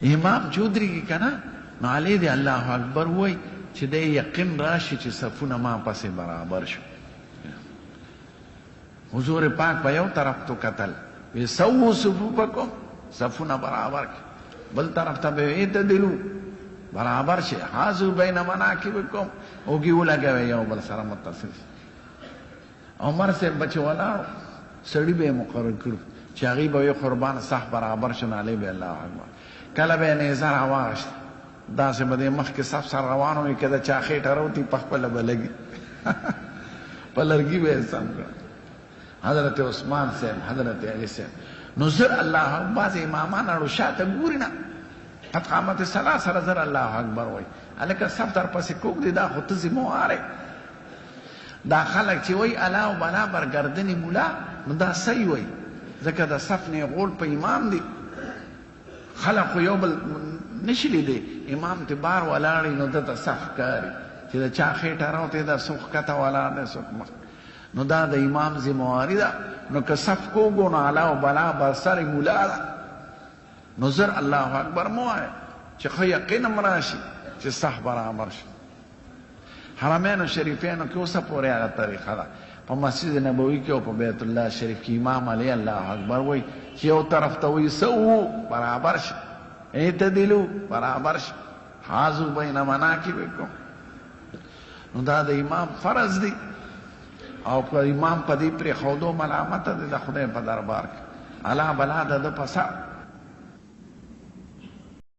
امام چودريږي کنه نو علی دی الله اکبر وای چې د یقین راشي چې صفونه ما پسې برابر شو. حضور پاک په یو طرف تو قتل وی سووا صفوفکم صفونه برابر کړه، بل طرف ته به اعتدلوا برابر شي، حاذو بین مناکبکم اوږې ولګوئ یو بل سره متصل. عمر صاحب بچ ولاړ سړي به مقرر کړو چې هغوی به یو قربان صح برابر شو، علی به الله اکبر. کله به یې نیزه راواغېسته داسې به د مخکې صف سره روان وي که د چا خېټه روتي په خپله به لګي په لرګي به یې سم کړه. حضرت عثمان صاحب، حضرت علی صاحب نو زر الله اکبر. بعضې امامان اړو شاته ګوري نه، قد قامت الصلاة سره زر الله اکبر وایي. هلکه صف در پسې کوږ دی، دا خو ته ذموار یې. دا خلک چې وایي الا و بلا برګردنې ملا، نو دا صحیح وایي، ځکه د صف نه غول په امام دی. خلق خو یو بل نشي لیدی، امام ته بار ولاړی نو دته صف کاري چې د چا خېټه راوتې ده، څوک ښکته ولاړ دی څوک مخ. نو دا د امام ذمواري ده. نو که صف کوږو نو علا و بلا بر سر مولا ده. نو زر الله اکبر مو وایه چې ښه یقین م راشي چې صح برابر شي. حرمینو شریفینو کې اوسه پورې هغه طریقه ده. په مسجد نبوي کې او په بیت الله شریف کې امام علی الله اکبر وایي چې یو طرف ته وایي سووا برابر شي، اعتدلوا برابر شي، حاذو بین مناکبکم. نو دا د امام فرض دی او که امام په دې پرېښودو ملامته دی د خدای په دربار کې. الا بلا د ده په سر